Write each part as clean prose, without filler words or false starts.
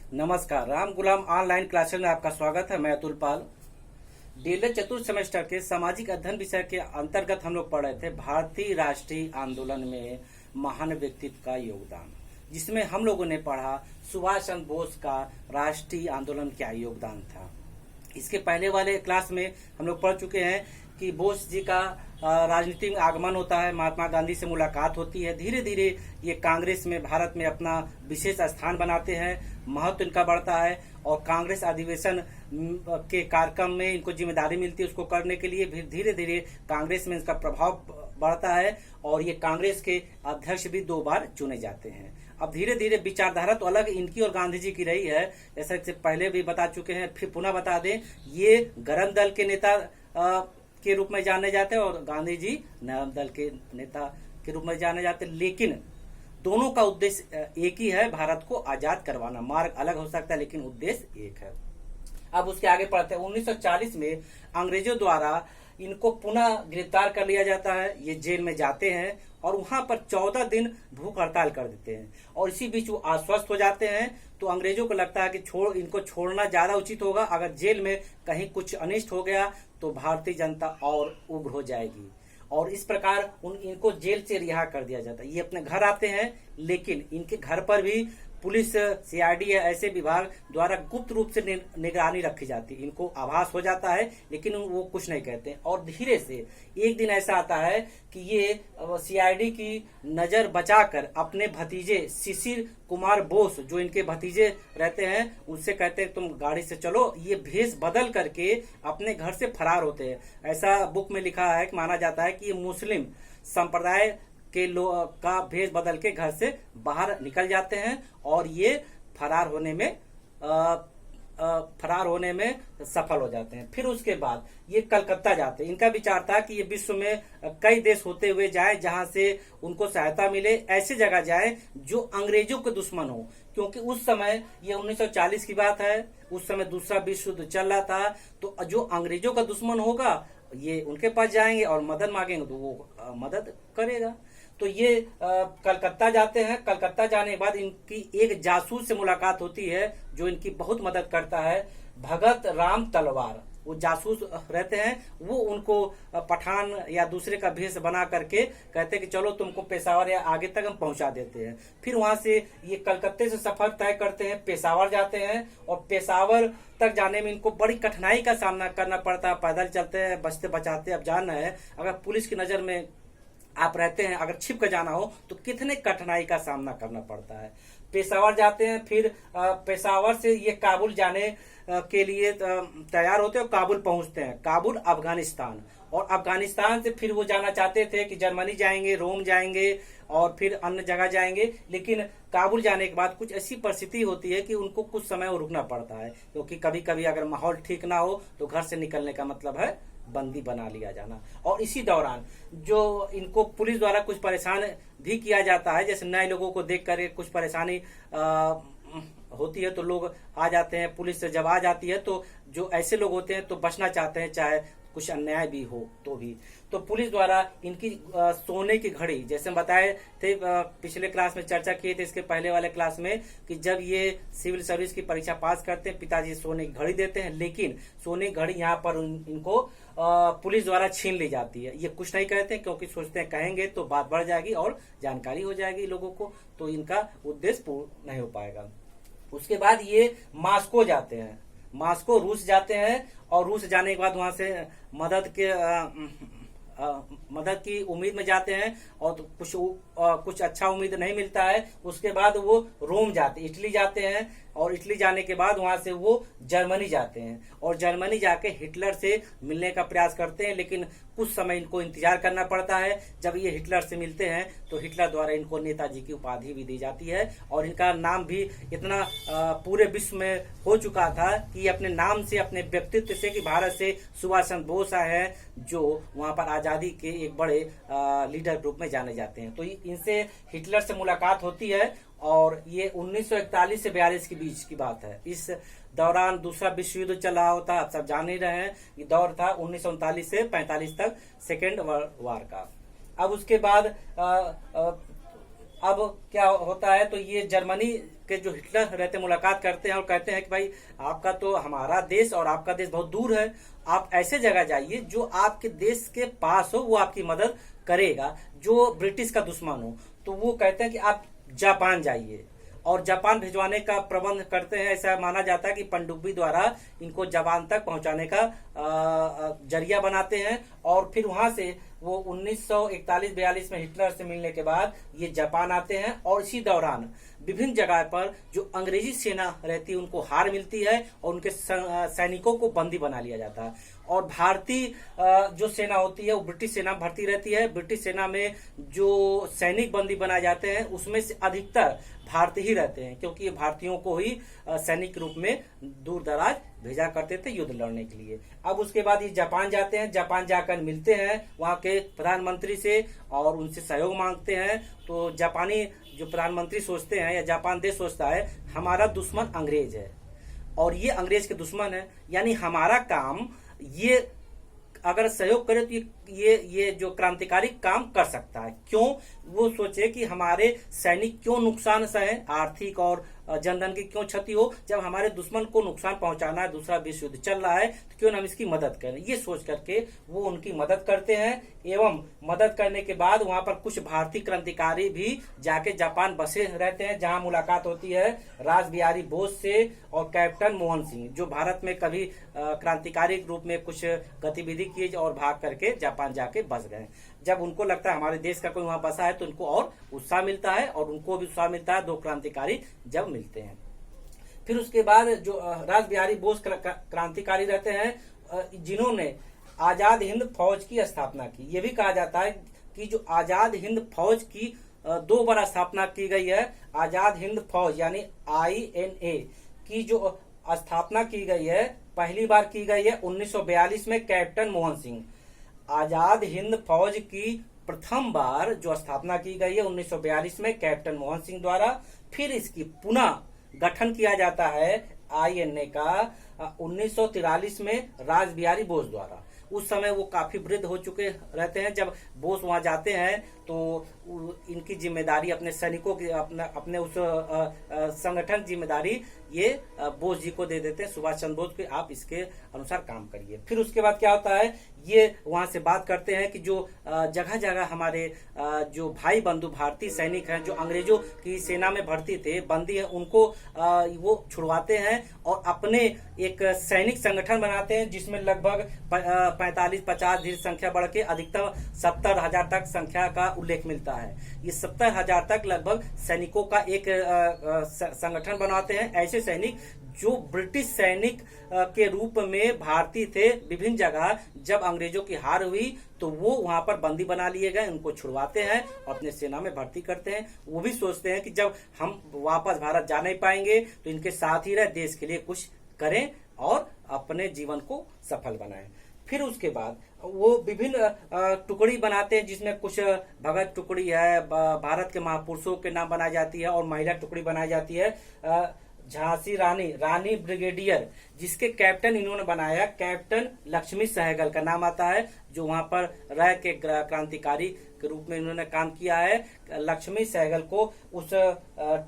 नमस्कार, राम गुलाम online classes में आपका स्वागत है। मैं अतुल पाल। डीएलएड चतुर्थ सेमेस्टर के सामाजिक अध्ययन विषय के अंतर्गत हम लोग पढ़ रहे थे भारतीय राष्ट्रीय आंदोलन में महान व्यक्तित्व का योगदान, जिसमें हम लोगों ने पढ़ा सुभाष चंद्र बोस का राष्ट्रीय आंदोलन क्या योगदान था। इसके पहले वाले क्लास में हम लोग पढ़ चुके हैं कि बोस जी का राजनीति में आगमन होता है, महात्मा गांधी से मुलाकात होती है, धीरे धीरे ये कांग्रेस में भारत में अपना विशेष स्थान बनाते हैं, महत्व इनका बढ़ता है और कांग्रेस अधिवेशन के कार्यक्रम में इनको जिम्मेदारी मिलती है उसको करने के लिए। फिर धीरे धीरे कांग्रेस में इसका प्रभाव बढ़ता है और ये कांग्रेस के अध्यक्ष भी 2 बार चुने जाते हैं। अब धीरे धीरे विचारधारा तो अलग इनकी और गांधी जी की रही है, जैसा कि पहले भी बता चुके हैं, फिर पुनः बता दें। ये गरम दल के नेता के रूप में जाने जाते हैं और गांधी जी नरम दल के नेता के रूप में जाने जाते हैं, लेकिन दोनों का उद्देश्य एक ही है, भारत को आजाद करवाना। मार्ग अलग हो सकता है लेकिन उद्देश्य एक है। अब उसके आगे पढ़ते हैं। 1940 में अंग्रेजों द्वारा इनको पुनः गिरफ्तार कर लिया जाता है, ये जेल में जाते हैं और वहां पर 14 दिन भूख हड़ताल कर देते हैं और इसी बीच वो आश्वस्त हो जाते हैं। तो अंग्रेजों को लगता है कि इनको छोड़ना ज्यादा उचित होगा, अगर जेल में कहीं कुछ अनिष्ट हो गया तो भारतीय जनता और उग्र हो जाएगी और इस प्रकार इनको जेल से रिहा कर दिया जाता है। ये अपने घर आते हैं, लेकिन इनके घर पर भी पुलिस, सीआईडी या ऐसे विभाग द्वारा गुप्त रूप से निगरानी रखी जाती है। इनको आभास हो जाता है लेकिन वो कुछ नहीं कहते और धीरे से एक दिन ऐसा आता है कि ये सीआईडी की नजर बचाकर अपने भतीजे शिशिर कुमार बोस, जो इनके भतीजे रहते हैं, उनसे कहते हैं तुम गाड़ी से चलो। ये भेष बदल करके अपने घर से फरार होते हैं। ऐसा बुक में लिखा है कि माना जाता है कि ये मुस्लिम संप्रदाय के लोग का भेष बदल के घर से बाहर निकल जाते हैं और ये फरार होने में सफल हो जाते हैं। फिर उसके बाद ये कलकत्ता जाते हैं। इनका विचार था कि ये विश्व में कई देश होते हुए जाए जहां से उनको सहायता मिले, ऐसी जगह जाए जो अंग्रेजों के दुश्मन हो, क्योंकि उस समय ये 1940 की बात है, उस समय दूसरा विश्व युद्ध चल रहा था। तो जो अंग्रेजों का दुश्मन होगा ये उनके पास जाएंगे और मदद मांगेंगे तो वो मदद करेगा। तो ये कलकत्ता जाते हैं। कलकत्ता जाने के बाद इनकी एक जासूस से मुलाकात होती है जो इनकी बहुत मदद करता है, भगत राम तलवार। वो जासूस रहते हैं, वो उनको पठान या दूसरे का भेष बना करके कहते हैं कि चलो तुमको पेशावर या आगे तक हम पहुंचा देते हैं। फिर वहां से ये कलकत्ते से सफर तय करते हैं, पेशावर जाते हैं और पेशावर तक जाने में इनको बड़ी कठिनाई का सामना करना पड़ता है। पैदल चलते हैं, बचते बचाते। अब जानना है, अगर पुलिस की नजर में आप रहते हैं, अगर छिप कर जाना हो तो कितने कठिनाई का सामना करना पड़ता है। पेशावर जाते हैं, फिर पेशावर से ये काबुल जाने के लिए तैयार होते हैं और काबुल पहुंचते हैं। काबुल अफगानिस्तान, और अफगानिस्तान से फिर वो जाना चाहते थे कि जर्मनी जाएंगे, रोम जाएंगे और फिर अन्य जगह जाएंगे, लेकिन काबुल जाने के बाद कुछ ऐसी परिस्थिति होती है कि उनको कुछ समय रुकना पड़ता है, क्योंकि कभी कभी अगर माहौल ठीक ना हो तो घर से निकलने का मतलब है बंदी बना लिया जाना। और इसी दौरान जो इनको पुलिस द्वारा कुछ परेशान भी किया जाता है, जैसे नए लोगों को देख कर कुछ परेशानी होती है तो लोग आ जाते हैं। पुलिस जब आ जाती है तो जो ऐसे लोग होते हैं तो बचना चाहते हैं, चाहे कुछ अन्याय भी हो तो भी। तो पुलिस द्वारा इनकी सोने की घड़ी, जैसे हम बताए थे पिछले क्लास में चर्चा किए थे, इसके पहले वाले क्लास में, कि जब ये सिविल सर्विस की परीक्षा पास करते हैं पिताजी सोने की घड़ी देते हैं, लेकिन सोने की घड़ी यहाँ पर इनको पुलिस द्वारा छीन ली जाती है। ये कुछ नहीं कहते क्योंकि सोचते हैं कहेंगे तो बात बढ़ जाएगी और जानकारी हो जाएगी लोगों को, तो इनका उद्देश्य पूर्ण नहीं हो पाएगा। उसके बाद ये मास्को जाते हैं, मास्को रूस जाते हैं और रूस जाने के बाद वहां से मदद की उम्मीद में जाते हैं और तो कुछ अच्छा उम्मीद नहीं मिलता है। उसके बाद वो रोम जाते, इटली जाते हैं और इटली जाने के बाद वहां से वो जर्मनी जाते हैं और जर्मनी जाके हिटलर से मिलने का प्रयास करते हैं, लेकिन कुछ समय इनको इंतजार करना पड़ता है। जब ये हिटलर से मिलते हैं तो हिटलर द्वारा इनको नेताजी की उपाधि भी दी जाती है और इनका नाम भी इतना पूरे विश्व में हो चुका था कि अपने नाम से, अपने व्यक्तित्व से, कि भारत से सुभाष चंद्र बोस आए हैं, जो वहां पर आजादी के एक बड़े लीडर ग्रुप में जाने जाते हैं। तो इनसे हिटलर से मुलाकात होती है और ये 1941 से 42 के बीच की बात है। इस दौरान दूसरा विश्व युद्ध चल रहा होता, आप सब जान ही रहे हैं। ये दौर था 1939 से 45 तक, सेकेंड वर्ल्ड वार का। अब उसके बाद अब क्या होता है, तो ये जर्मनी के जो हिटलर रहते मुलाकात करते हैं और कहते हैं कि भाई आपका तो हमारा देश और आपका देश बहुत दूर है, आप ऐसे जगह जाइए जो आपके देश के पास हो, वो आपकी मदद करेगा, जो ब्रिटिश का दुश्मन हो। तो वो कहते हैं कि आप जापान जाइए और जापान भिजवाने का प्रबंध करते हैं। ऐसा माना जाता है कि पनडुब्बी द्वारा इनको जापान तक पहुंचाने का जरिया बनाते हैं। और फिर वहां से वो 1941-42 में हिटलर से मिलने के बाद ये जापान आते हैं और इसी दौरान विभिन्न जगह पर जो अंग्रेजी सेना रहती है उनको हार मिलती है और उनके सैनिकों को बंदी बना लिया जाता है। और भारतीय जो सेना होती है वो ब्रिटिश सेना भर्ती रहती है। ब्रिटिश सेना में जो सैनिक बंदी बनाए जाते हैं उसमें से अधिकतर भारतीय ही रहते हैं, क्योंकि ये भारतीयों को ही सैनिक के रूप में दूर दराज भेजा करते थे युद्ध लड़ने के लिए। अब उसके बाद ये जापान जाते हैं, जापान जाकर मिलते हैं वहां के प्रधानमंत्री से और उनसे सहयोग मांगते हैं। तो जापानी जो प्रधानमंत्री सोचते हैं या जापान देश सोचता है हमारा दुश्मन अंग्रेज है और ये अंग्रेज के दुश्मन है, यानी हमारा काम ये अगर सहयोग करे तो ये जो क्रांतिकारी काम कर सकता है। क्यों? वो सोचे कि हमारे सैनिक क्यों नुकसान सहे, आर्थिक और जनधन की क्यों क्षति हो, जब हमारे दुश्मन को नुकसान पहुंचाना है, दूसरा विश्व युद्ध चल रहा है, तो क्यों ना हम इसकी मदद करें। ये सोच करके वो उनकी मदद करते हैं। एवं मदद करने के बाद वहां पर कुछ भारतीय क्रांतिकारी भी जाके जापान बसे रहते हैं, जहां मुलाकात होती है रास बिहारी बोस से और कैप्टन मोहन सिंह, जो भारत में कभी क्रांतिकारी रूप में कुछ गतिविधि किए और भाग करके जापान जाके बस गए। जब उनको लगता है हमारे देश का कोई वहां बसा है तो उनको और उत्साह मिलता है और उनको भी उत्साह मिलता है, दो क्रांतिकारी जब मिलते हैं। फिर उसके बाद जो रास बिहारी बोस क्रांतिकारी रहते हैं जिन्होंने आजाद हिंद फौज की स्थापना की। ये भी कहा जाता है कि जो आजाद हिंद फौज की 2 बार स्थापना की गई है। आजाद हिंद फौज यानी INA की जो स्थापना की गई है पहली बार की गई है 1942 में कैप्टन मोहन सिंह। आजाद हिंद फौज की प्रथम बार जो स्थापना की गई है 1942 में कैप्टन मोहन सिंह द्वारा। फिर इसकी पुनः गठन किया जाता है INA का 1943 में रास बिहारी बोस द्वारा। उस समय वो काफी वृद्ध हो चुके रहते हैं। जब बोस वहां जाते हैं तो इनकी जिम्मेदारी अपने सैनिकों की अपने उस संगठन जिम्मेदारी ये बोस जी को दे देते हैं, सुभाष चंद्र बोस के, आप इसके अनुसार काम करिए। फिर उसके बाद क्या होता है, ये वहां से बात करते हैं कि जो जगह जगह हमारे जो भाई बंधु भारतीय सैनिक हैं जो अंग्रेजों की सेना में भर्ती थे, बंदी हैं, उनको वो छुड़वाते हैं और अपने एक सैनिक संगठन बनाते हैं जिसमें लगभग 45-50 धीरे संख्या बढ़ के अधिकतम 70,000 तक संख्या का उल्लेख मिलता है। ये 70,000 तक लगभग सैनिकों का एक संगठन बनाते हैं। ऐसे सैनिक जो ब्रिटिश सैनिक के रूप में भारतीय थे, विभिन्न जगह जब अंग्रेजों की हार हुई तो वो वहां पर बंदी बना लिए गए, उनको छुड़वाते हैं और अपने सेना में भर्ती करते हैं। वो भी सोचते हैं कि जब हम वापस भारत जा नहीं पाएंगे तो इनके साथ ही रह देश के लिए कुछ करें और अपने जीवन को सफल बनाएं। फिर उसके बाद वो विभिन्न टुकड़ी बनाते हैं जिसमें कुछ भगत टुकड़ी है, भारत के महापुरुषों के नाम बनाई जाती है और महिला टुकड़ी बनाई जाती है। झांसी रानी ब्रिगेडियर जिसके कैप्टन इन्होंने बनाया कैप्टन लक्ष्मी सहगल का नाम आता है, जो वहां पर रह के क्रांतिकारी के रूप में इन्होंने काम किया है। लक्ष्मी सहगल को उस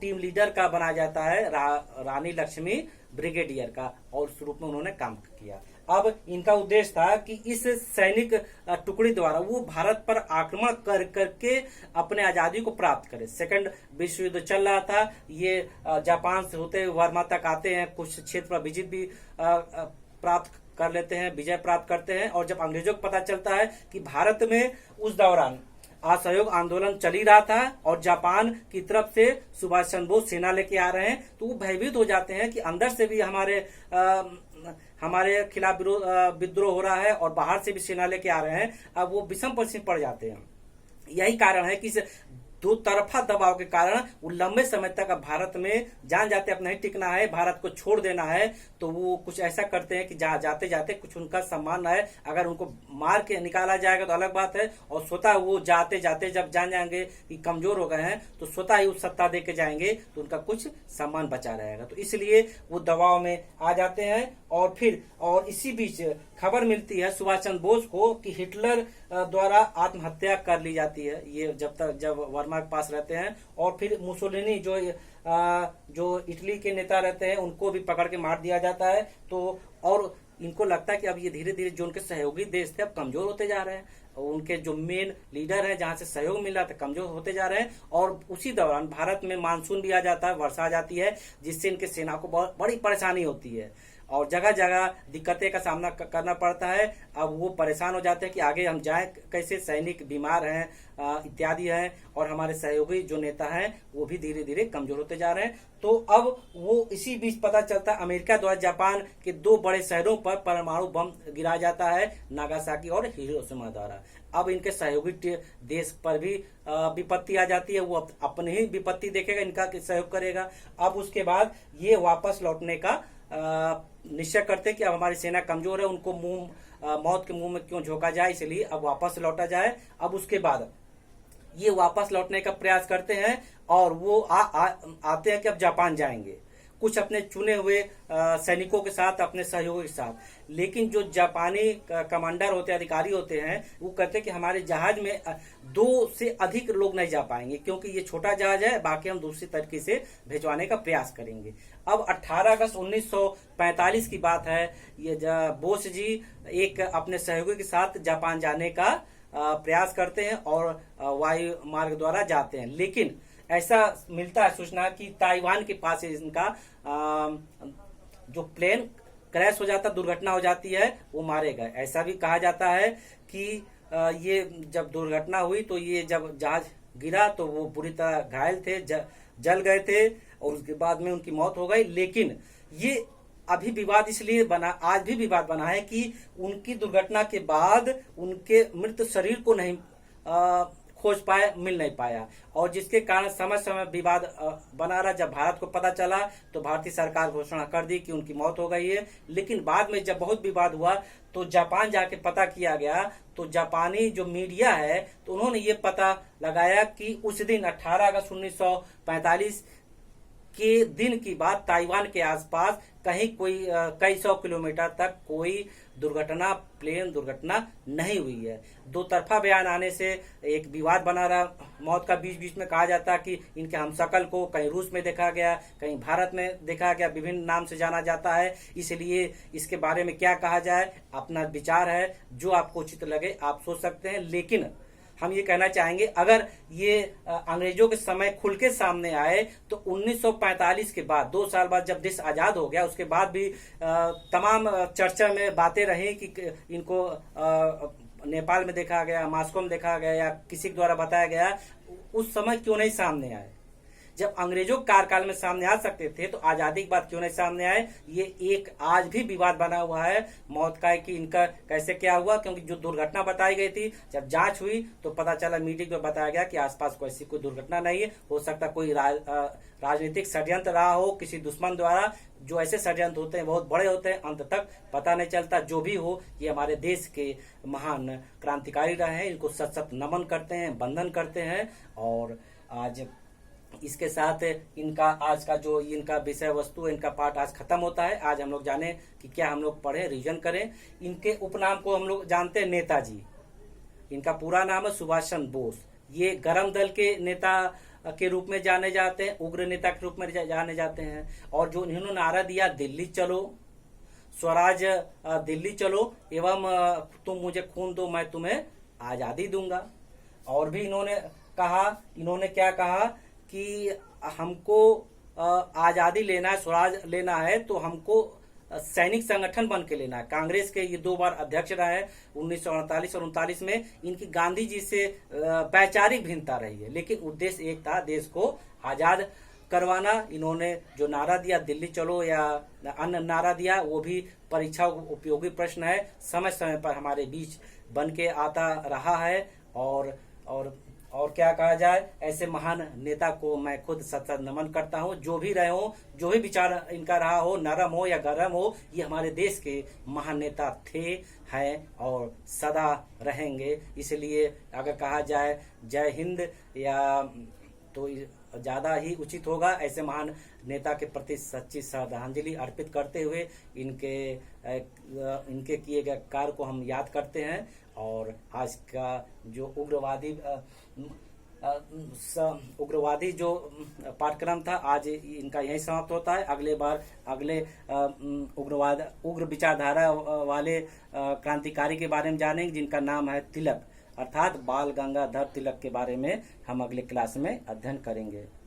टीम लीडर का बनाया जाता है रानी लक्ष्मी ब्रिगेडियर का, और उस रूप में उन्होंने काम किया। अब इनका उद्देश्य था कि इस सैनिक टुकड़ी द्वारा वो भारत पर आक्रमण कर करके अपने आजादी को प्राप्त करे। सेकंड विश्व युद्ध चल रहा था, ये जापान से होते वर्मा तक आते हैं, कुछ क्षेत्र पर विजय भी प्राप्त कर लेते हैं, विजय प्राप्त करते हैं। और जब अंग्रेजों को पता चलता है कि भारत में उस दौरान असहयोग आंदोलन चल ही रहा था और जापान की तरफ से सुभाष चंद्र बोस सेना लेके आ रहे हैं, तो वो भयभीत हो जाते हैं कि अंदर से भी हमारे खिलाफ विद्रोह हो रहा है और बाहर से भी सेना लेके आ रहे हैं। अब वो विषम परिस्थिति पड़ जाते हैं। यही कारण है कि इस दो तरफा दबाव के कारण वो लंबे समय तक अब भारत में जान जाते अब नहीं टिकना है, भारत को छोड़ देना है, तो वो कुछ ऐसा करते हैं कि जहाँ जाते जाते कुछ उनका सम्मान है। अगर उनको मार के निकाला जाएगा तो अलग बात है, और स्वतः वो जाते जाते जब जान जाएंगे कि कमजोर हो गए हैं तो स्वतः ही उस सत्ता दे के जाएंगे, तो उनका कुछ सम्मान बचा रहेगा। तो इसलिए वो दबाव में आ जाते हैं। और इसी बीच खबर मिलती है सुभाष चंद्र बोस को कि हिटलर द्वारा आत्महत्या कर ली जाती है, ये जब वर्मा के पास रहते हैं। और फिर मुसोलिनी जो इटली के नेता रहते हैं उनको भी पकड़ के मार दिया जाता है। तो और इनको लगता है कि अब ये धीरे धीरे जो उनके सहयोगी देश थे अब कमजोर होते जा रहे हैं, और उनके जो मेन लीडर हैं जहां से सहयोग मिल रहा था कमजोर होते जा रहे हैं। और उसी दौरान भारत में मानसून भी आ जाता है, वर्षा आ जाती है, जिससे इनके सेना को बड़ी परेशानी होती है और जगह जगह दिक्कतें का सामना करना पड़ता है। अब वो परेशान हो जाते हैं कि आगे हम जाएं कैसे, सैनिक बीमार हैं इत्यादि हैं, और हमारे सहयोगी जो नेता हैं वो भी धीरे धीरे कमजोर होते जा रहे हैं। तो अब वो इसी बीच पता चलता है अमेरिका द्वारा जापान के 2 बड़े शहरों पर परमाणु बम गिराया जाता है, नागासाकी और हिरोशिमा द्वारा। अब इनके सहयोगी देश पर भी विपत्ति आ जाती है, वो अपनी ही विपत्ति देखेगा, इनका सहयोग करेगा। अब उसके बाद ये वापस लौटने का निश्चय करते कि अब हमारी सेना कमजोर है, उनको मौत के मुंह में क्यों झोंका जाए, इसलिए अब वापस लौटा जाए। अब उसके बाद ये वापस लौटने का प्रयास करते हैं और वो आते हैं कि अब जापान जाएंगे, कुछ अपने चुने हुए सैनिकों के साथ, अपने सहयोगियों के साथ। लेकिन जो जापानी कमांडर होते हैं, अधिकारी होते हैं, वो कहते हैं कि हमारे जहाज में 2 से अधिक लोग नहीं जा पाएंगे, क्योंकि ये छोटा जहाज है, बाकी हम दूसरी तरीके से भिजवाने का प्रयास करेंगे। अब 18 अगस्त 1945 की बात है, ये बोस जी एक अपने सहयोगी के साथ जापान जाने का प्रयास करते हैं और वायु मार्ग द्वारा जाते हैं। लेकिन ऐसा मिलता है सूचना कि ताइवान के पास इनका जो प्लेन क्रैश हो जाता, दुर्घटना हो जाती है, वो मारे गए। ऐसा भी कहा जाता है कि ये जब दुर्घटना हुई तो ये जब जहाज गिरा तो वो बुरी तरह घायल थे, जल गए थे और उसके बाद में उनकी मौत हो गई। लेकिन ये अभी विवाद इसलिए बना, आज भी विवाद बना है कि उनकी दुर्घटना के बाद उनके मृत शरीर को नहीं खोज पाए, मिल नहीं पाया, और जिसके कारण समय समय विवाद बना रहा। जब भारत को पता चला तो भारतीय सरकार घोषणा कर दी कि उनकी मौत हो गई है। लेकिन बाद में जब बहुत विवाद हुआ तो जापान जाके पता किया गया, तो जापानी जो मीडिया है तो उन्होंने ये पता लगाया कि उस दिन 18 अगस्त 1945 के दिन की बात ताइवान के आसपास कहीं कोई कई सौ किलोमीटर तक कोई दुर्घटना, प्लेन दुर्घटना नहीं हुई है। 2 तरफा बयान आने से एक विवाद बना रहा। मौत का बीच बीच में कहा जाता कि इनके हमशक्ल को कहीं रूस में देखा गया, कहीं भारत में देखा गया, विभिन्न नाम से जाना जाता है। इसलिए इसके बारे में क्या कहा जाए, अपना विचार है, जो आपको उचित लगे आप सोच सकते हैं। लेकिन हम ये कहना चाहेंगे, अगर ये अंग्रेजों के समय खुल के सामने आए तो 1945 के बाद 2 साल बाद जब देश आजाद हो गया, उसके बाद भी तमाम चर्चा में बातें रही कि इनको नेपाल में देखा गया, मॉस्को में देखा गया या किसी के द्वारा बताया गया। उस समय क्यों नहीं सामने आए? जब अंग्रेजों के कार्यकाल में सामने आ सकते थे तो आजादी के बाद क्यों नहीं सामने आए? ये एक आज भी विवाद बना हुआ है मौत का, कि इनका कैसे क्या हुआ। क्योंकि जो दुर्घटना बताई गई थी, जब जांच हुई तो पता चला, मीडिया को बताया गया कि आसपास कोई ऐसी कोई दुर्घटना नहीं है। हो सकता कोई राजनीतिक षड्यंत्र रहा हो किसी दुश्मन द्वारा। जो ऐसे षड्यंत्र होते हैं बहुत बड़े होते हैं, अंत तक पता नहीं चलता। जो भी हो, ये हमारे देश के महान क्रांतिकारी रहे हैं, इनको सत सत नमन करते हैं, वंदन करते हैं। और आज इसके साथ इनका आज का जो इनका विषय वस्तु, इनका पाठ आज खत्म होता है। आज हम लोग जाने कि क्या हम लोग पढ़े, रिवीजन करें। इनके उपनाम को हम लोग जानते हैं नेताजी। इनका पूरा नाम है सुभाष चंद्र बोस। ये गरम दल के नेता के रूप में जाने जाते हैं, उग्र नेता के रूप में जाने जाते हैं। और जो इन्होंने नारा दिया, दिल्ली चलो, स्वराज दिल्ली चलो, एवं तुम मुझे खून दो मैं तुम्हें आजादी दूंगा। और भी इन्होंने कहा, इन्होंने क्या कहा कि हमको आजादी लेना है, स्वराज लेना है, तो हमको सैनिक संगठन बन के लेना है। कांग्रेस के ये 2 बार अध्यक्ष रहे 1948 और 39 में। इनकी गांधी जी से वैचारिक भिन्नता रही है, लेकिन उद्देश्य एक था, देश को आजाद करवाना। इन्होंने जो नारा दिया, दिल्ली चलो, या अन्य नारा दिया, वो भी परीक्षा उपयोगी प्रश्न है, समय समय पर हमारे बीच बन के आता रहा है। और क्या कहा जाए, ऐसे महान नेता को मैं खुद सत नमन करता हूं। जो भी रहे हो, जो भी विचार इनका रहा हो, नरम हो या गरम हो, ये हमारे देश के महान नेता थे, हैं और सदा रहेंगे। इसलिए अगर कहा जाए जय हिंद या तो ज्यादा ही उचित होगा। ऐसे महान नेता के प्रति सच्ची श्रद्धांजलि अर्पित करते हुए इनके किए गए कार्य को हम याद करते हैं। और आज का जो उग्रवादी जो पाठ्यक्रम था, आज इनका यही समाप्त होता है। अगले उग्र विचारधारा वाले क्रांतिकारी के बारे में जानेंगे, जिनका नाम है तिलक, अर्थात बाल गंगाधर तिलक के बारे में हम अगले क्लास में अध्ययन करेंगे।